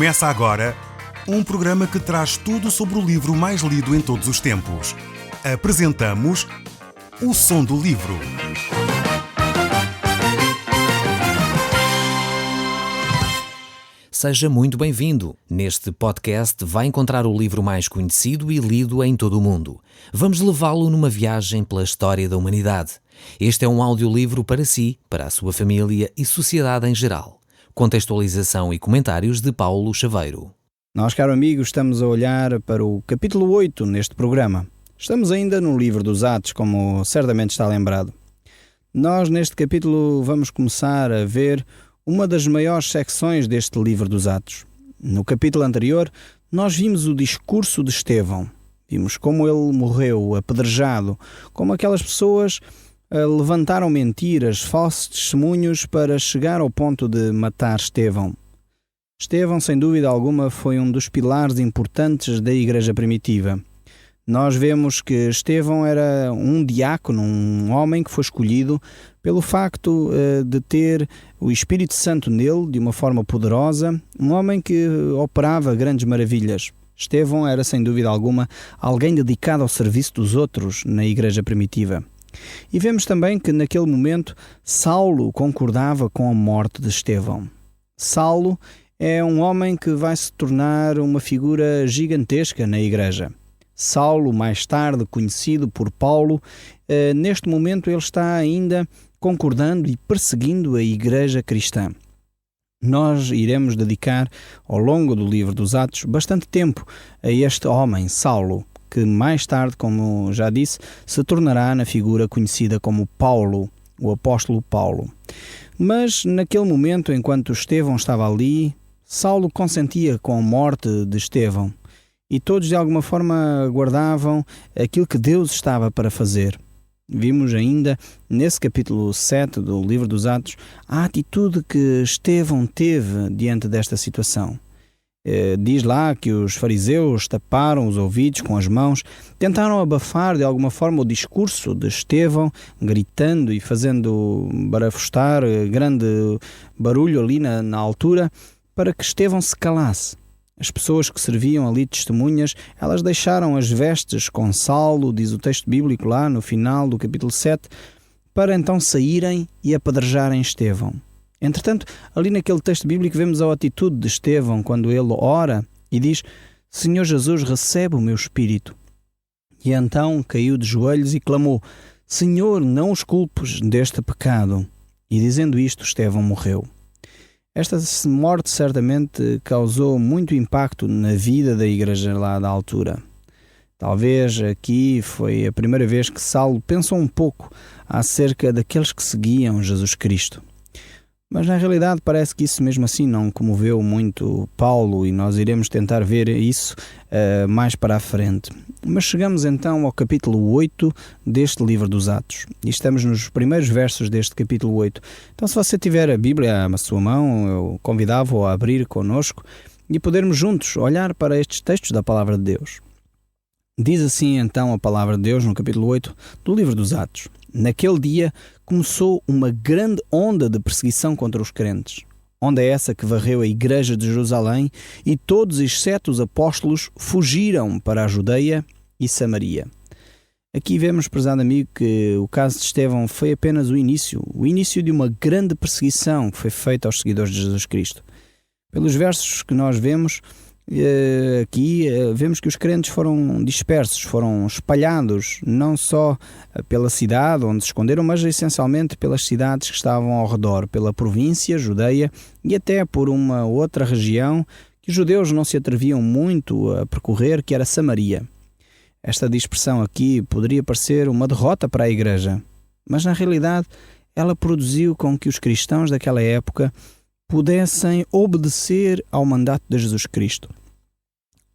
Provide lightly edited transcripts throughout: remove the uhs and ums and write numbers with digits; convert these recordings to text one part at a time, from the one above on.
Começa agora um programa que traz tudo sobre o livro mais lido em todos os tempos. Apresentamos O Som do Livro. Seja muito bem-vindo. Neste podcast vai encontrar o livro mais conhecido e lido em todo o mundo. Vamos levá-lo numa viagem pela história da humanidade. Este é um audiolivro para si, para a sua família e sociedade em geral. Contextualização e comentários de Paulo Chaveiro. Nós, caro amigo, estamos a olhar para o capítulo 8 neste programa. Estamos ainda no livro dos Atos, como certamente está lembrado. Nós, neste capítulo, vamos começar a ver uma das maiores secções deste livro dos Atos. No capítulo anterior, nós vimos o discurso de Estevão. Vimos como ele morreu apedrejado, como aquelas pessoas levantaram mentiras, falsos testemunhos para chegar ao ponto de matar Estevão. Estevão, sem dúvida alguma, foi um dos pilares importantes da igreja primitiva. Nós vemos que Estevão era um diácono, um homem que foi escolhido pelo facto de ter o Espírito Santo nele, de uma forma poderosa, um homem que operava grandes maravilhas. Estevão era, sem dúvida alguma, alguém dedicado ao serviço dos outros na igreja primitiva. E vemos também que, naquele momento, Saulo concordava com a morte de Estevão. Saulo é um homem que vai se tornar uma figura gigantesca na igreja. Saulo, mais tarde conhecido por Paulo, neste momento ele está ainda concordando e perseguindo a igreja cristã. Nós iremos dedicar, ao longo do livro dos Atos, bastante tempo a este homem, Saulo, que mais tarde, como já disse, se tornará na figura conhecida como Paulo, o apóstolo Paulo. Mas naquele momento, enquanto Estevão estava ali, Saulo consentia com a morte de Estevão e todos de alguma forma aguardavam aquilo que Deus estava para fazer. Vimos ainda, nesse capítulo 7 do livro dos Atos, a atitude que Estevão teve diante desta situação. Diz lá que os fariseus taparam os ouvidos com as mãos, tentaram abafar de alguma forma o discurso de Estevão, gritando e fazendo barafustar grande barulho ali na altura, para que Estevão se calasse. As pessoas que serviam ali testemunhas, elas deixaram as vestes com Saulo, diz o texto bíblico lá no final do capítulo 7, para então saírem e apedrejarem Estevão. Entretanto, ali naquele texto bíblico vemos a atitude de Estevão quando ele ora e diz: Senhor Jesus, recebe o meu espírito. E então caiu de joelhos e clamou: Senhor, não os culpes deste pecado. E dizendo isto, Estevão morreu. Esta morte certamente causou muito impacto na vida da igreja lá da altura. Talvez aqui foi a primeira vez que Saulo pensou um pouco acerca daqueles que seguiam Jesus Cristo. Mas na realidade parece que isso mesmo assim não comoveu muito Paulo e nós iremos tentar ver isso mais para a frente. Mas chegamos então ao capítulo 8 deste livro dos Atos e estamos nos primeiros versos deste capítulo 8. Então, se você tiver a Bíblia à sua mão, eu convidava-o a abrir connosco e podermos juntos olhar para estes textos da Palavra de Deus. Diz assim então a Palavra de Deus no capítulo 8 do livro dos Atos. Naquele dia começou uma grande onda de perseguição contra os crentes. Onda essa que varreu a igreja de Jerusalém e todos, exceto os apóstolos, fugiram para a Judeia e Samaria. Aqui vemos, prezado amigo, que o caso de Estevão foi apenas o início de uma grande perseguição que foi feita aos seguidores de Jesus Cristo. Pelos versos que nós vemos, aqui vemos que os crentes foram dispersos, foram espalhados, não só pela cidade onde se esconderam, mas essencialmente pelas cidades que estavam ao redor, pela província, Judeia, e até por uma outra região que os judeus não se atreviam muito a percorrer, que era Samaria. Esta dispersão aqui poderia parecer uma derrota para a igreja, mas na realidade ela produziu com que os cristãos daquela época pudessem obedecer ao mandato de Jesus Cristo.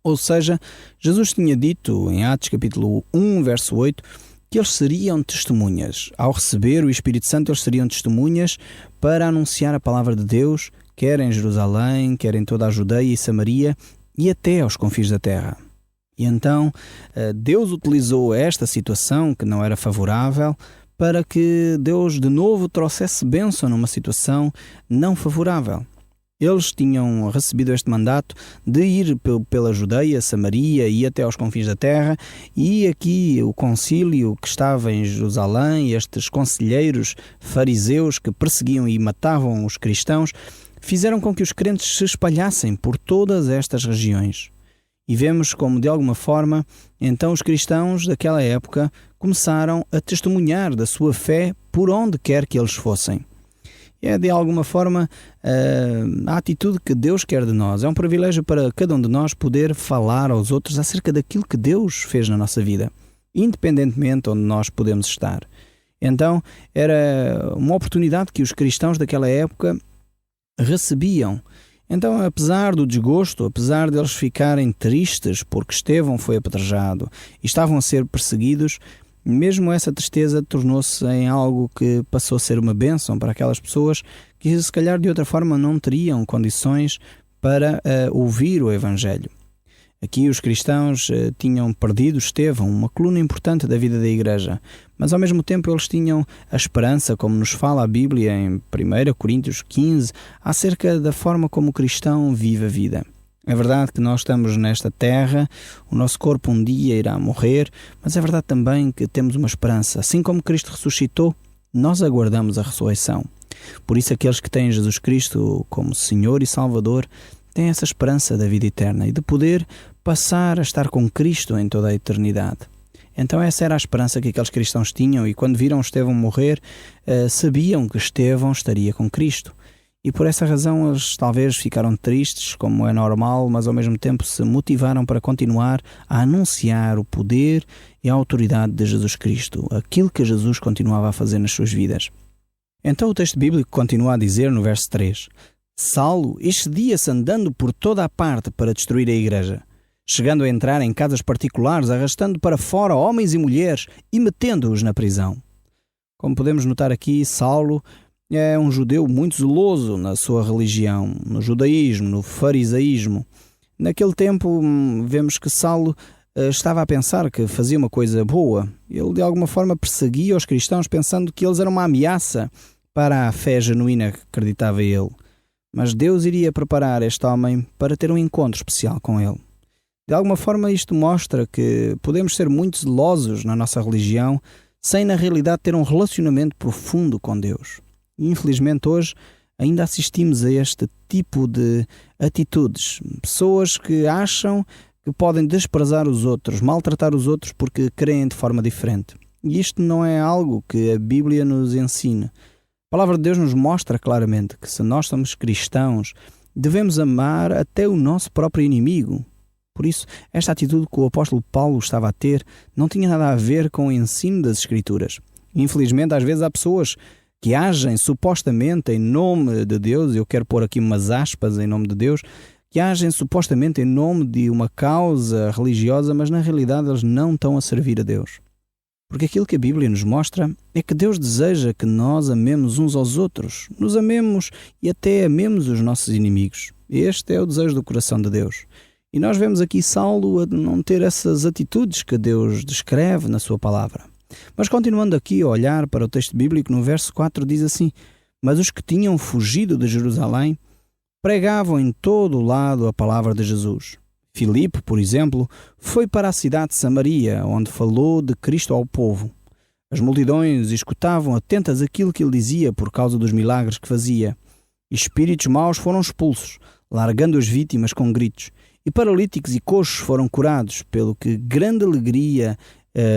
Ou seja, Jesus tinha dito em Atos capítulo 1, verso 8, que eles seriam testemunhas. Ao receber o Espírito Santo, eles seriam testemunhas para anunciar a palavra de Deus, quer em Jerusalém, quer em toda a Judeia e Samaria e até aos confins da terra. E então, Deus utilizou esta situação que não era favorável para que Deus de novo trouxesse bênção numa situação não favorável. Eles tinham recebido este mandato de ir pela Judeia, Samaria e até aos confins da terra, e aqui o concílio que estava em Jerusalém, estes conselheiros fariseus que perseguiam e matavam os cristãos, fizeram com que os crentes se espalhassem por todas estas regiões. E vemos como, de alguma forma, então os cristãos daquela época começaram a testemunhar da sua fé por onde quer que eles fossem. É, de alguma forma, a atitude que Deus quer de nós. É um privilégio para cada um de nós poder falar aos outros acerca daquilo que Deus fez na nossa vida, independentemente onde nós podemos estar. Então, era uma oportunidade que os cristãos daquela época recebiam. Então, apesar do desgosto, apesar deles ficarem tristes porque Estevão foi apedrejado e estavam a ser perseguidos, mesmo essa tristeza tornou-se em algo que passou a ser uma bênção para aquelas pessoas que se calhar de outra forma não teriam condições para ouvir o Evangelho. Aqui os cristãos tinham perdido Estevão, uma coluna importante da vida da igreja, mas ao mesmo tempo eles tinham a esperança, como nos fala a Bíblia em 1 Coríntios 15, acerca da forma como o cristão vive a vida. É verdade que nós estamos nesta terra, o nosso corpo um dia irá morrer, mas é verdade também que temos uma esperança. Assim como Cristo ressuscitou, nós aguardamos a ressurreição. Por isso aqueles que têm Jesus Cristo como Senhor e Salvador têm essa esperança da vida eterna e de poder passar a estar com Cristo em toda a eternidade. Então essa era a esperança que aqueles cristãos tinham, e quando viram Estevão morrer, sabiam que Estevão estaria com Cristo. E por essa razão eles talvez ficaram tristes, como é normal, mas ao mesmo tempo se motivaram para continuar a anunciar o poder e a autoridade de Jesus Cristo, aquilo que Jesus continuava a fazer nas suas vidas. Então o texto bíblico continua a dizer no verso 3: Saulo excedia-se andando por toda a parte para destruir a igreja, chegando a entrar em casas particulares, arrastando para fora homens e mulheres e metendo-os na prisão. Como podemos notar aqui, Saulo é um judeu muito zeloso na sua religião, no judaísmo, no farisaísmo. Naquele tempo vemos que Saulo estava a pensar que fazia uma coisa boa. Ele de alguma forma perseguia os cristãos pensando que eles eram uma ameaça para a fé genuína que acreditava ele. Mas Deus iria preparar este homem para ter um encontro especial com ele. De alguma forma isto mostra que podemos ser muito zelosos na nossa religião sem na realidade ter um relacionamento profundo com Deus. E, infelizmente hoje ainda assistimos a este tipo de atitudes. Pessoas que acham que podem desprezar os outros, maltratar os outros porque creem de forma diferente. E isto não é algo que a Bíblia nos ensina. A palavra de Deus nos mostra claramente que se nós somos cristãos, devemos amar até o nosso próprio inimigo. Por isso, esta atitude que o apóstolo Paulo estava a ter não tinha nada a ver com o ensino das Escrituras. Infelizmente, às vezes há pessoas que agem supostamente em nome de Deus, eu quero pôr aqui umas aspas em nome de Deus, que agem supostamente em nome de uma causa religiosa, mas na realidade eles não estão a servir a Deus. Porque aquilo que a Bíblia nos mostra é que Deus deseja que nós amemos uns aos outros, nos amemos e até amemos os nossos inimigos. Este é o desejo do coração de Deus. E nós vemos aqui Saulo a não ter essas atitudes que Deus descreve na sua palavra. Mas continuando aqui a olhar para o texto bíblico, no verso 4 diz assim: Mas os que tinham fugido de Jerusalém pregavam em todo o lado a palavra de Jesus. Filipe, por exemplo, foi para a cidade de Samaria, onde falou de Cristo ao povo. As multidões escutavam atentas aquilo que ele dizia por causa dos milagres que fazia. Espíritos maus foram expulsos, largando as vítimas com gritos, e paralíticos e coxos foram curados, pelo que grande alegria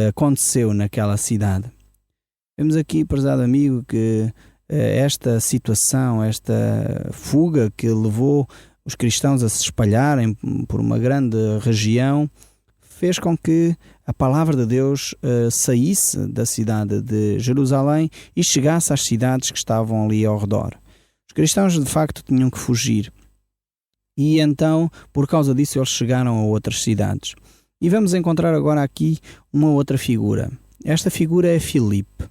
aconteceu naquela cidade. Vemos aqui, prezado amigo, que esta situação, esta fuga que levou os cristãos a se espalharem por uma grande região, fez com que a palavra de Deus saísse da cidade de Jerusalém e chegasse às cidades que estavam ali ao redor. Os cristãos de facto tinham que fugir. E então, por causa disso, eles chegaram a outras cidades. E vamos encontrar agora aqui uma outra figura. Esta figura é Filipe.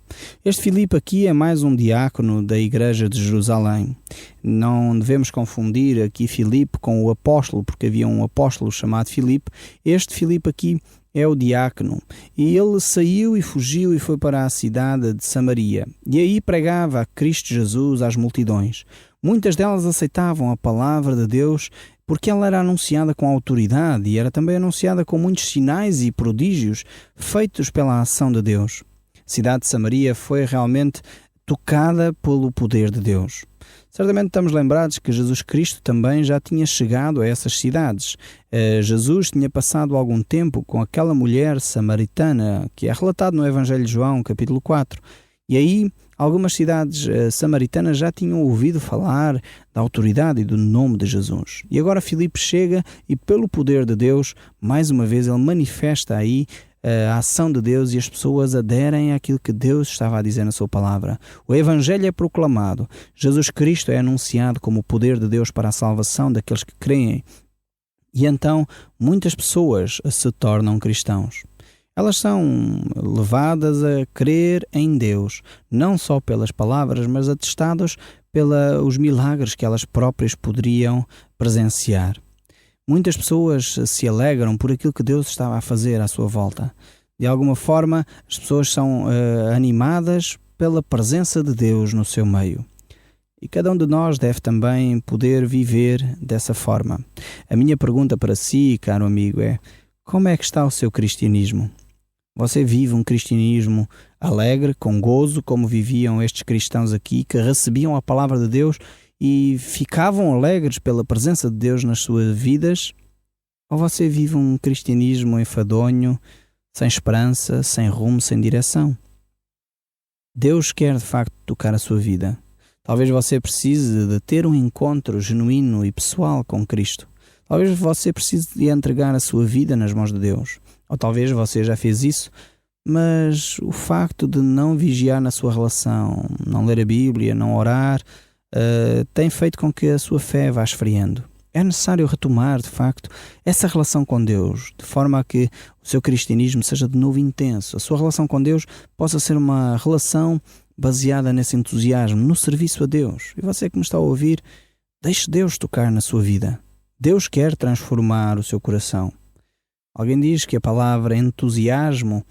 Este Filipe aqui é mais um diácono da igreja de Jerusalém. Não devemos confundir aqui Filipe com o apóstolo, porque havia um apóstolo chamado Filipe. Este Filipe aqui é o diácono, e ele saiu e fugiu e foi para a cidade de Samaria. E aí pregava a Cristo Jesus às multidões. Muitas delas aceitavam a palavra de Deus porque ela era anunciada com autoridade e era também anunciada com muitos sinais e prodígios feitos pela ação de Deus. A cidade de Samaria foi realmente tocada pelo poder de Deus. Certamente estamos lembrados que Jesus Cristo também já tinha chegado a essas cidades. Jesus tinha passado algum tempo com aquela mulher samaritana, que é relatado no Evangelho de João, capítulo 4. E aí, algumas cidades samaritanas já tinham ouvido falar da autoridade e do nome de Jesus. E agora Filipe chega e, pelo poder de Deus, mais uma vez ele manifesta aí a ação de Deus e as pessoas aderem àquilo que Deus estava a dizer na sua palavra. O Evangelho é proclamado. Jesus Cristo é anunciado como o poder de Deus para a salvação daqueles que creem. E então muitas pessoas se tornam cristãos. Elas são levadas a crer em Deus, não só pelas palavras, mas atestados pelos milagres que elas próprias poderiam presenciar. Muitas pessoas se alegram por aquilo que Deus estava a fazer à sua volta. De alguma forma, as pessoas são animadas pela presença de Deus no seu meio. E cada um de nós deve também poder viver dessa forma. A minha pergunta para si, caro amigo, é: como é que está o seu cristianismo? Você vive um cristianismo alegre, com gozo, como viviam estes cristãos aqui, que recebiam a palavra de Deus e ficavam alegres pela presença de Deus nas suas vidas? Ou você vive um cristianismo enfadonho, sem esperança, sem rumo, sem direção? Deus quer de facto tocar a sua vida. Talvez você precise de ter um encontro genuíno e pessoal com Cristo. Talvez você precise de entregar a sua vida nas mãos de Deus. Ou talvez você já fez isso, mas o facto de não vigiar na sua relação, não ler a Bíblia, não orar, tem feito com que a sua fé vá esfriando. É necessário retomar, de facto, essa relação com Deus, de forma a que o seu cristianismo seja de novo intenso. A sua relação com Deus possa ser uma relação baseada nesse entusiasmo, no serviço a Deus. E você que me está a ouvir, deixe Deus tocar na sua vida. Deus quer transformar o seu coração. Alguém diz que a palavra entusiasmo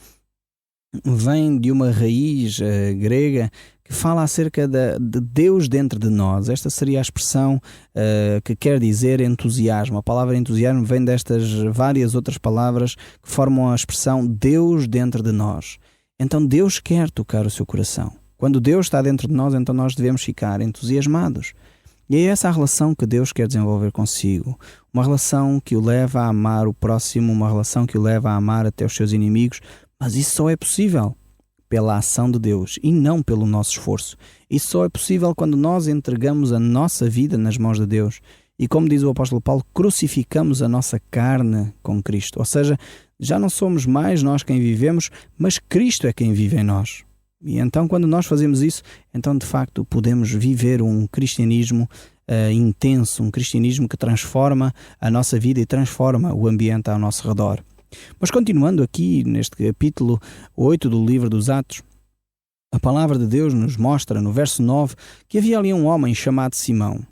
vem de uma raiz grega que fala acerca de Deus dentro de nós. Esta seria a expressão que quer dizer entusiasmo. A palavra entusiasmo vem destas várias outras palavras que formam a expressão Deus dentro de nós. Então Deus quer tocar o seu coração. Quando Deus está dentro de nós, então nós devemos ficar entusiasmados. E é essa a relação que Deus quer desenvolver consigo. Uma relação que o leva a amar o próximo, uma relação que o leva a amar até os seus inimigos. Mas isso só é possível pela ação de Deus e não pelo nosso esforço. Isso só é possível quando nós entregamos a nossa vida nas mãos de Deus. E como diz o apóstolo Paulo, crucificamos a nossa carne com Cristo. Ou seja, já não somos mais nós quem vivemos, mas Cristo é quem vive em nós. E então quando nós fazemos isso, então de facto podemos viver um cristianismo intenso, um cristianismo que transforma a nossa vida e transforma o ambiente ao nosso redor. Mas continuando aqui neste capítulo 8 do livro dos Atos, a palavra de Deus nos mostra no verso 9 que havia ali um homem chamado Simão,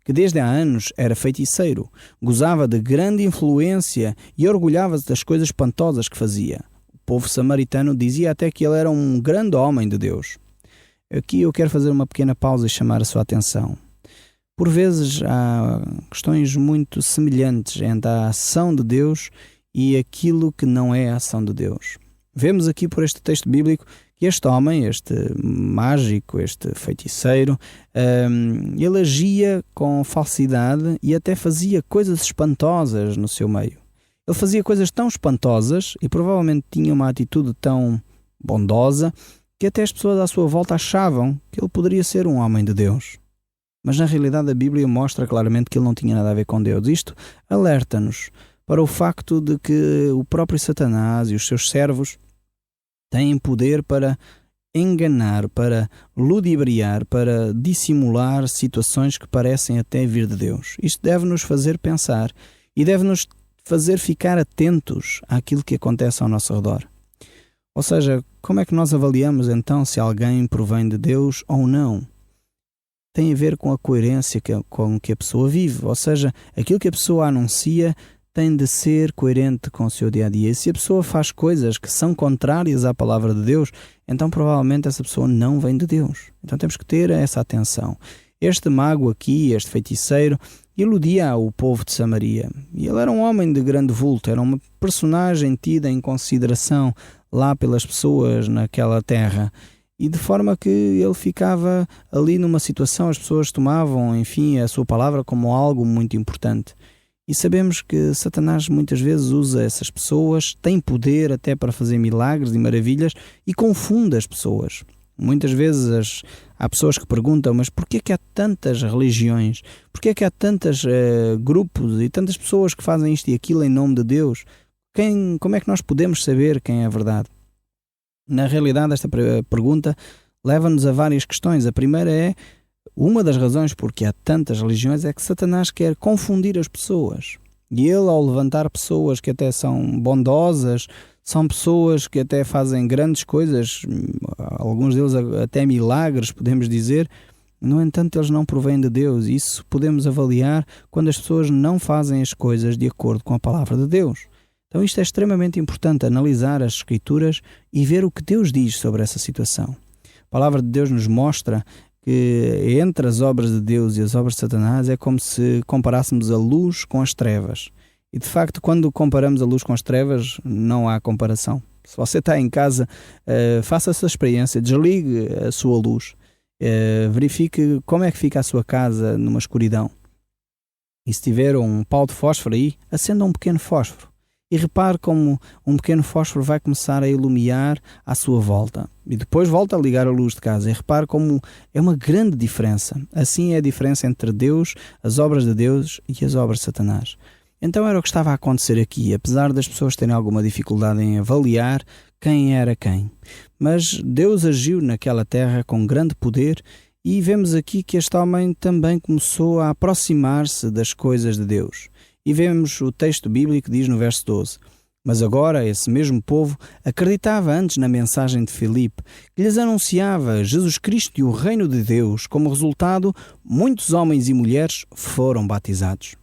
que desde há anos era feiticeiro, gozava de grande influência e orgulhava-se das coisas espantosas que fazia. O povo samaritano dizia até que ele era um grande homem de Deus. Aqui eu quero fazer uma pequena pausa e chamar a sua atenção. Por vezes há questões muito semelhantes entre a ação de Deus e aquilo que não é a ação de Deus. Vemos aqui por este texto bíblico que este homem, este mágico, este feiticeiro, ele agia com falsidade e até fazia coisas espantosas no seu meio. Ele fazia coisas tão espantosas e provavelmente tinha uma atitude tão bondosa que até as pessoas à sua volta achavam que ele poderia ser um homem de Deus. Mas na realidade a Bíblia mostra claramente que ele não tinha nada a ver com Deus. Isto alerta-nos para o facto de que o próprio Satanás e os seus servos têm poder para enganar, para ludibriar, para dissimular situações que parecem até vir de Deus. Isto deve-nos fazer pensar e deve-nos fazer ficar atentos àquilo que acontece ao nosso redor. Ou seja, como é que nós avaliamos então se alguém provém de Deus ou não? Tem a ver com a coerência com que a pessoa vive. Ou seja, aquilo que a pessoa anuncia tem de ser coerente com o seu dia-a-dia. E se a pessoa faz coisas que são contrárias à palavra de Deus, então provavelmente essa pessoa não vem de Deus. Então temos que ter essa atenção. Este mago aqui, este feiticeiro, iludia o povo de Samaria. E ele era um homem de grande vulto, era uma personagem tida em consideração lá pelas pessoas naquela terra. E de forma que ele ficava ali numa situação, as pessoas tomavam, enfim, a sua palavra como algo muito importante. E sabemos que Satanás muitas vezes usa essas pessoas, tem poder até para fazer milagres e maravilhas e confunde as pessoas. Muitas vezes há pessoas que perguntam, mas porquê que há tantas religiões? Porquê que há tantos grupos e tantas pessoas que fazem isto e aquilo em nome de Deus? Como é que nós podemos saber quem é a verdade? Na realidade, esta pergunta leva-nos a várias questões. A primeira é, uma das razões porque há tantas religiões é que Satanás quer confundir as pessoas. E ele, ao levantar pessoas que até são bondosas, são pessoas que até fazem grandes coisas, alguns deles até milagres, podemos dizer, no entanto eles não provêm de Deus. Isso podemos avaliar quando as pessoas não fazem as coisas de acordo com a palavra de Deus. Então isto é extremamente importante, analisar as Escrituras e ver o que Deus diz sobre essa situação. A palavra de Deus nos mostra que entre as obras de Deus e as obras de Satanás é como se comparássemos a luz com as trevas. E de facto, quando comparamos a luz com as trevas, não há comparação. Se você está em casa, faça essa experiência, desligue a sua luz, verifique como é que fica a sua casa numa escuridão. E se tiver um pau de fósforo aí, acenda um pequeno fósforo. E repare como um pequeno fósforo vai começar a iluminar à sua volta. E depois volta a ligar a luz de casa. E repare como é uma grande diferença. Assim é a diferença entre Deus, as obras de Deus e as obras de Satanás. Então era o que estava a acontecer aqui, apesar das pessoas terem alguma dificuldade em avaliar quem era quem. Mas Deus agiu naquela terra com grande poder e vemos aqui que este homem também começou a aproximar-se das coisas de Deus. E vemos o texto bíblico que diz no verso 12: Mas agora esse mesmo povo acreditava antes na mensagem de Filipe, que lhes anunciava Jesus Cristo e o reino de Deus. Como resultado, muitos homens e mulheres foram batizados.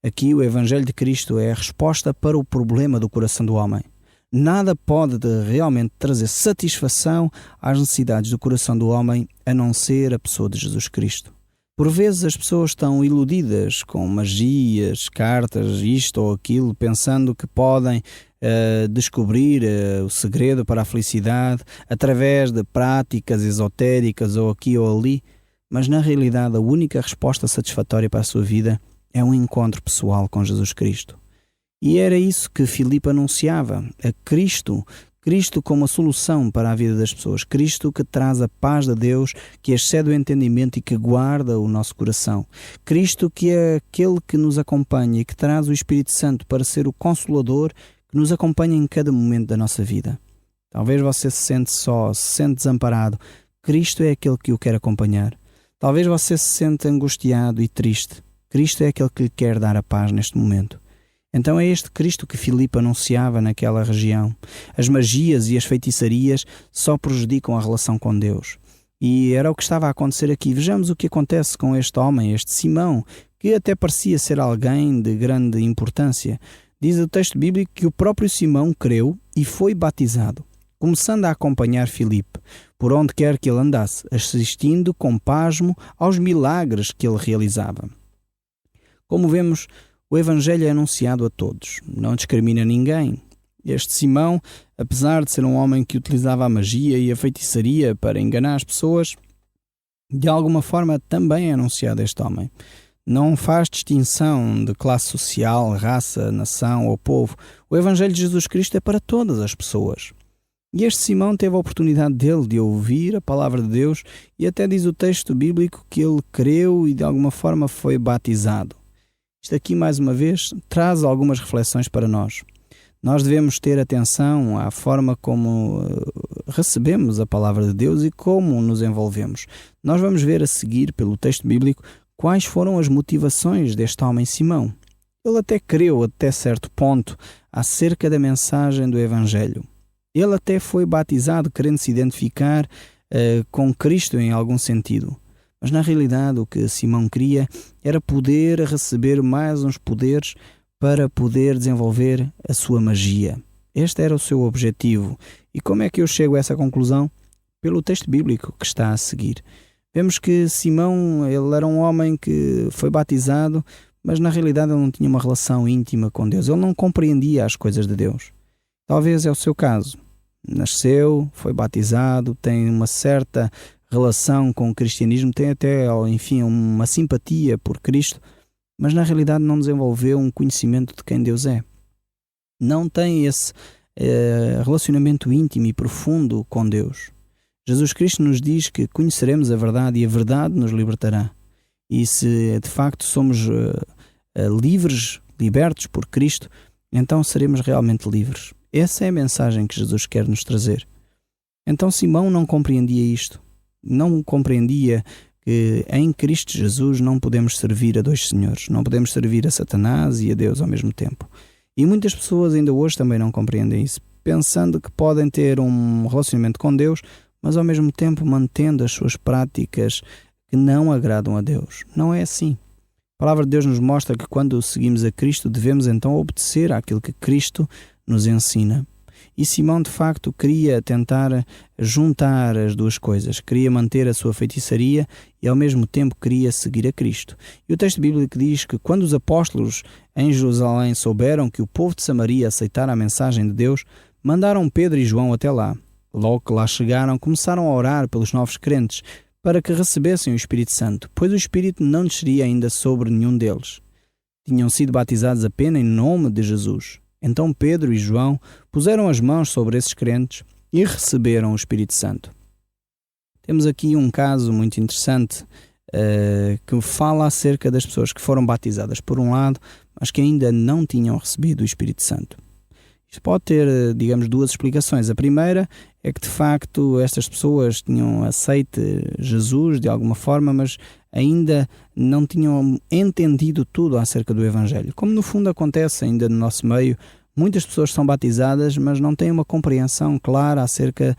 Aqui o Evangelho de Cristo é a resposta para o problema do coração do homem. Nada pode realmente trazer satisfação às necessidades do coração do homem a não ser a pessoa de Jesus Cristo. Por vezes as pessoas estão iludidas com magias, cartas, isto ou aquilo, pensando que podem descobrir o segredo para a felicidade através de práticas esotéricas ou aqui ou ali, mas na realidade a única resposta satisfatória para a sua vida é um encontro pessoal com Jesus Cristo. E era isso que Filipe anunciava, a Cristo como a solução para a vida das pessoas. Cristo que traz a paz de Deus, que excede o entendimento e que guarda o nosso coração. Cristo que é aquele que nos acompanha e que traz o Espírito Santo para ser o Consolador que nos acompanha em cada momento da nossa vida. Talvez você se sente só, se sente desamparado. Cristo é aquele que o quer acompanhar. Talvez você se sente angustiado e triste. Cristo é aquele que lhe quer dar a paz neste momento. Então é este Cristo que Filipe anunciava naquela região. As magias e as feitiçarias só prejudicam a relação com Deus. E era o que estava a acontecer aqui. Vejamos o que acontece com este homem, este Simão, que até parecia ser alguém de grande importância. Diz o texto bíblico que o próprio Simão creu e foi batizado, começando a acompanhar Filipe, por onde quer que ele andasse, assistindo com pasmo aos milagres que ele realizava. Como vemos, o Evangelho é anunciado a todos, não discrimina ninguém. Este Simão, apesar de ser um homem que utilizava a magia e a feitiçaria para enganar as pessoas, de alguma forma também é anunciado este homem. Não faz distinção de classe social, raça, nação ou povo. O Evangelho de Jesus Cristo é para todas as pessoas. E este Simão teve a oportunidade de ouvir a palavra de Deus e até diz o texto bíblico que ele creu e de alguma forma foi batizado. Isto aqui, mais uma vez, traz algumas reflexões para nós. Nós devemos ter atenção à forma como recebemos a palavra de Deus e como nos envolvemos. Nós vamos ver a seguir, pelo texto bíblico, quais foram as motivações deste homem Simão. Ele até creu até certo ponto acerca da mensagem do Evangelho. Ele até foi batizado querendo se identificar com Cristo em algum sentido. Mas na realidade o que Simão queria era poder receber mais uns poderes para poder desenvolver a sua magia. Este era o seu objetivo. E como é que eu chego a essa conclusão? Pelo texto bíblico que está a seguir. Vemos que Simão, ele era um homem que foi batizado, mas na realidade ele não tinha uma relação íntima com Deus. Ele não compreendia as coisas de Deus. Talvez é o seu caso. Nasceu, foi batizado, tem uma certa relação com o cristianismo, tem até, enfim, uma simpatia por Cristo, mas na realidade não desenvolveu um conhecimento de quem Deus é. Não tem esse relacionamento íntimo e profundo com Deus. Jesus Cristo nos diz que conheceremos a verdade e a verdade nos libertará. E se de facto somos livres, libertos por Cristo, então seremos realmente livres. Essa é a mensagem que Jesus quer nos trazer. Então Simão não compreendia isto. Não compreendia que em Cristo Jesus não podemos servir a dois senhores. Não podemos servir a Satanás e a Deus ao mesmo tempo. E muitas pessoas ainda hoje também não compreendem isso, pensando que podem ter um relacionamento com Deus, mas ao mesmo tempo mantendo as suas práticas que não agradam a Deus. Não é assim. A palavra de Deus nos mostra que quando seguimos a Cristo devemos então obedecer àquilo que Cristo nos ensina. E Simão de facto queria tentar juntar as duas coisas, queria manter a sua feitiçaria e ao mesmo tempo queria seguir a Cristo. E o texto bíblico diz que quando os apóstolos em Jerusalém souberam que o povo de Samaria aceitara a mensagem de Deus, mandaram Pedro e João até lá. Logo que lá chegaram, começaram a orar pelos novos crentes para que recebessem o Espírito Santo, pois o Espírito não desceria ainda sobre nenhum deles. Tinham sido batizados apenas em nome de Jesus. Então Pedro e João puseram as mãos sobre esses crentes e receberam o Espírito Santo. Temos aqui um caso muito interessante que fala acerca das pessoas que foram batizadas por um lado, mas que ainda não tinham recebido o Espírito Santo. Isto pode ter, digamos, duas explicações. A primeira é que, de facto, estas pessoas tinham aceito Jesus de alguma forma, mas ainda não tinham entendido tudo acerca do Evangelho. Como, no fundo, acontece ainda no nosso meio, muitas pessoas são batizadas, mas não têm uma compreensão clara acerca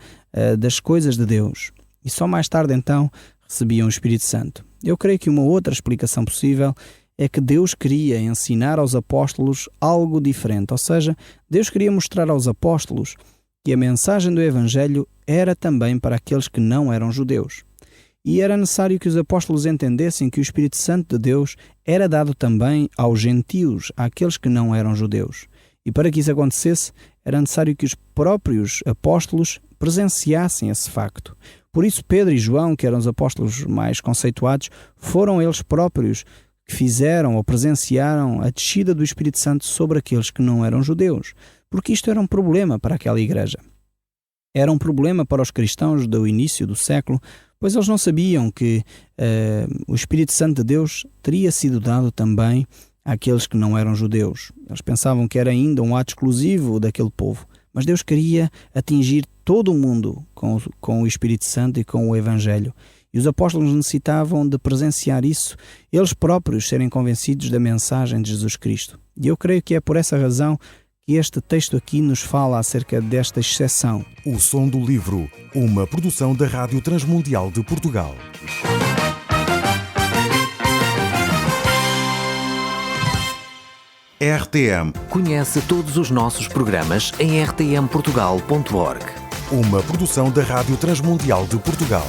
das coisas de Deus. E só mais tarde, então, recebiam o Espírito Santo. Eu creio que uma outra explicação possível é que Deus queria ensinar aos apóstolos algo diferente. Ou seja, Deus queria mostrar aos apóstolos que a mensagem do Evangelho era também para aqueles que não eram judeus. E era necessário que os apóstolos entendessem que o Espírito Santo de Deus era dado também aos gentios, àqueles que não eram judeus. E para que isso acontecesse, era necessário que os próprios apóstolos presenciassem esse facto. Por isso, Pedro e João, que eram os apóstolos mais conceituados, foram eles próprios que fizeram ou presenciaram a descida do Espírito Santo sobre aqueles que não eram judeus, porque isto era um problema para aquela igreja. Era um problema para os cristãos do início do século, pois eles não sabiam que o Espírito Santo de Deus teria sido dado também àqueles que não eram judeus. Eles pensavam que era ainda um ato exclusivo daquele povo, mas Deus queria atingir todo o mundo com o Espírito Santo e com o Evangelho. E os apóstolos necessitavam de presenciar isso, eles próprios serem convencidos da mensagem de Jesus Cristo. E eu creio que é por essa razão que este texto aqui nos fala acerca desta exceção. O Som do Livro, uma produção da Rádio Transmundial de Portugal. RTM. Conhece todos os nossos programas em rtmportugal.org. Uma produção da Rádio Transmundial de Portugal.